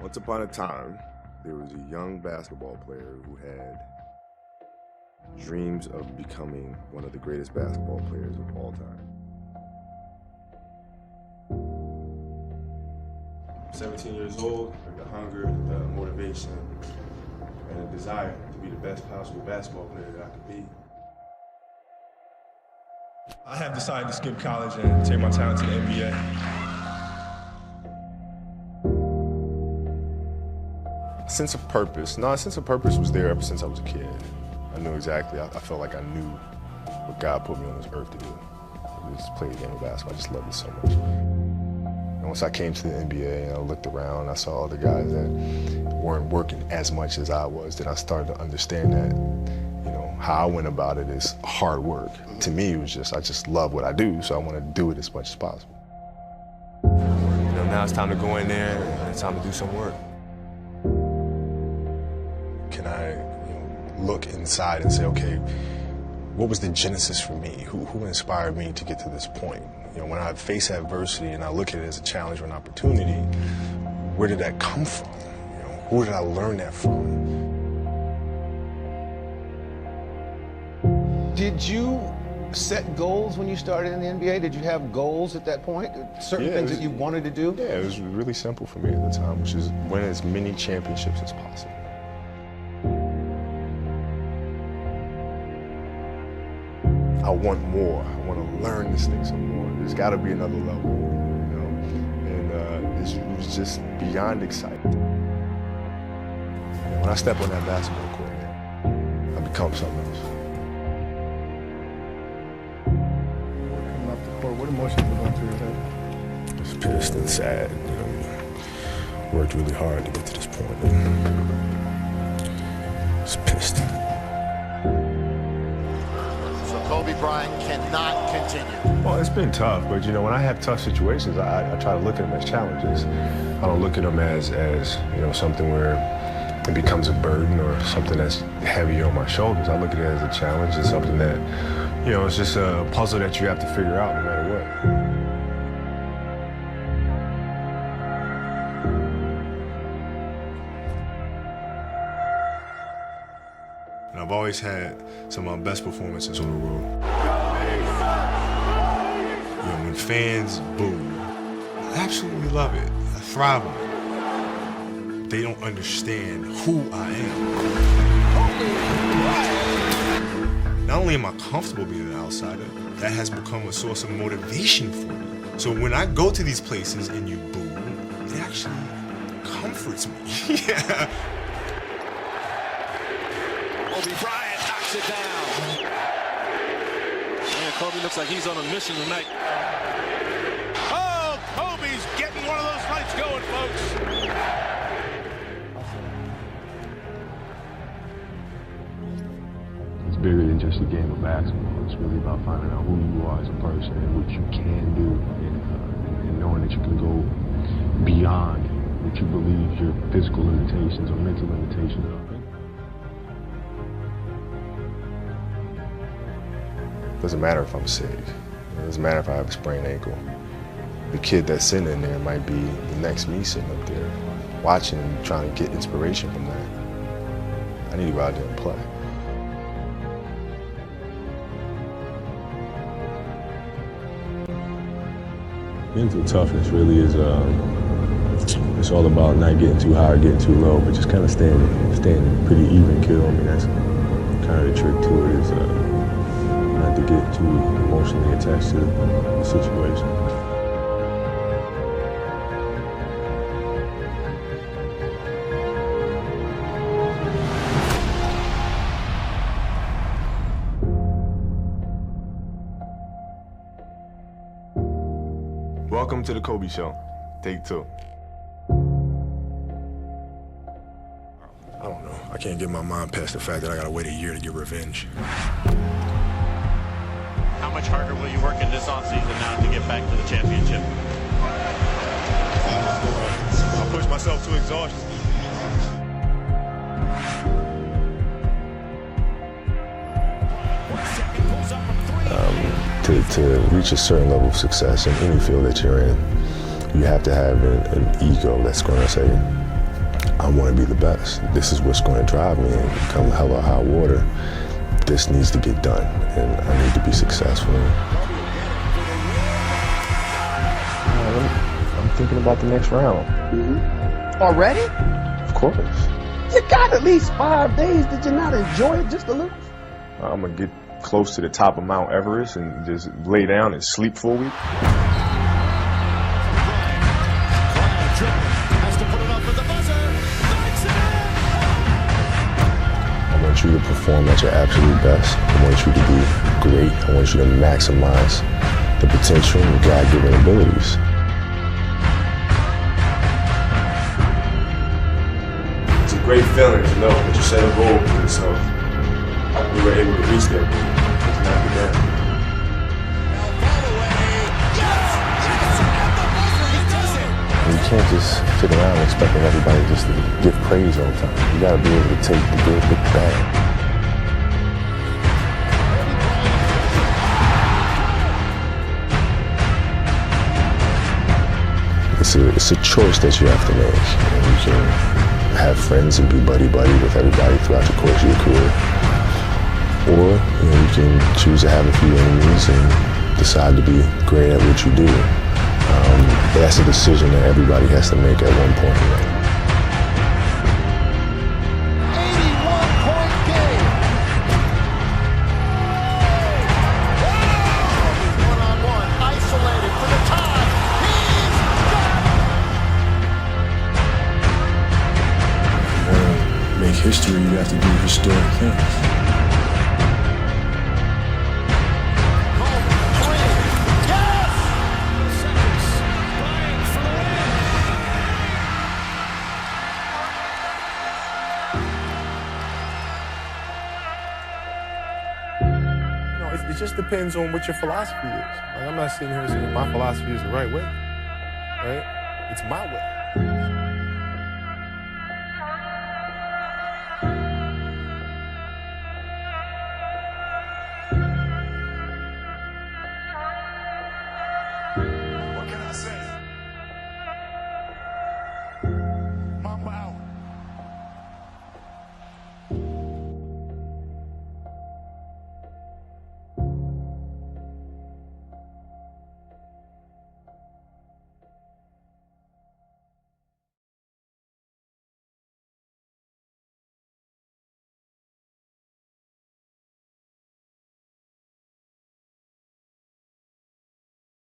Once upon a time, there was a young basketball player who had dreams of becoming one of the greatest basketball players of all time. 17 years old, with the hunger, the motivation, and a desire to be the best possible basketball player that I could be. I have decided to skip college and take my talent to the NBA. Sense of purpose. No, a sense of purpose was there ever since I was a kid. I knew exactly, I felt like I knew what God put me on this earth to do. Just play the game of basketball. I just loved it so much. And once I came to the NBA and I looked around, I saw all the guys that weren't working as much as I was, then I started to understand that, you know, how I went about it is hard work. To me, it was just, I just love what I do, so I want to do it as much as possible. You know, now it's time to go in there and it's time to do some work. Can I look inside and say, okay, what was the genesis for me? Who inspired me to get to this point? You know, when I face adversity and I look at it as a challenge or an opportunity, where did that come from? You know, who did I learn that from? Did you set goals when you started in the NBA? Did you have goals at that point? Certain things that you wanted to do? Yeah, it was really simple for me at the time, which is win as many championships as possible. I want more. I want to learn this thing some more. There's got to be another level, you know? And it was just beyond exciting. And when I step on that basketball court, I become something else. Coming off the court, what emotions were going through your head? I was pissed and sad. You know, worked really hard to get to this point. I was pissed. Kobe Bryant cannot continue. Well, it's been tough, but you know, when I have tough situations, I try to look at them as challenges. I don't look at them as you know, something where it becomes a burden or something that's heavy on my shoulders. I look at it as a challenge and something that, you know, it's just a puzzle that you have to figure out no matter what. And I've always had some of my best performances on the road. You know, when fans boo, I absolutely love it. I thrive on it. They don't understand who I am. Not only am I comfortable being an outsider, that has become a source of motivation for me. So when I go to these places and you boo, it actually comforts me. Yeah. Kobe Bryant knocks it down. Man, Kobe looks like he's on a mission tonight. Oh, Kobe's getting one of those nights going, folks. It's bigger than just a game of basketball. It's really about finding out who you are as a person and what you can do, and knowing that you can go beyond what you believe your physical limitations or mental limitations are. Doesn't matter if I'm sick. It doesn't matter if I have a sprained ankle. The kid that's sitting in there might be the next me sitting up there, watching and trying to get inspiration from that. I need to go out there and play. Mental toughness really is, it's all about not getting too high or getting too low, but just kind of staying pretty even keel. I mean, that's kind of the trick to it, is not to get too emotionally attached to the situation. Welcome to the Kobe Show. Take 2. I don't know. I can't get my mind past the fact that I gotta wait a year to get revenge. How much harder will you work in this offseason now to get back to the championship? I'll push myself to exhaustion. To reach a certain level of success in any field that you're in, you have to have an ego that's going to say, I want to be the best. This is what's going to drive me, and come hell or high water, this needs to get done, and I need to be successful. I'm thinking about the next round. Already? Of course. You got at least 5 days. Did you not enjoy it just a little? I'm going to get close to the top of Mount Everest and just lay down and sleep for a week. I want you to perform at your absolute best. I want you to be great. I want you to maximize the potential and God-given abilities. It's a great feeling to know that you set a goal for yourself. We were able to reach that goal. Let's knock it down. You can't just sit around expecting everybody just to give praise all the time. You gotta be able to take the good with the bad. It's a choice that you have to make. You can have friends and be buddy-buddy with everybody throughout the course of your career. Or you can choose to have a few enemies and decide to be great at what you do. But that's a decision that everybody has to make at one point. 81-point game. One-on-one, isolated for the tie. He's got it. To make history, you have to do historic things. It just depends on what your philosophy is. Like, I'm not sitting here saying my philosophy is the right way, right? It's my way.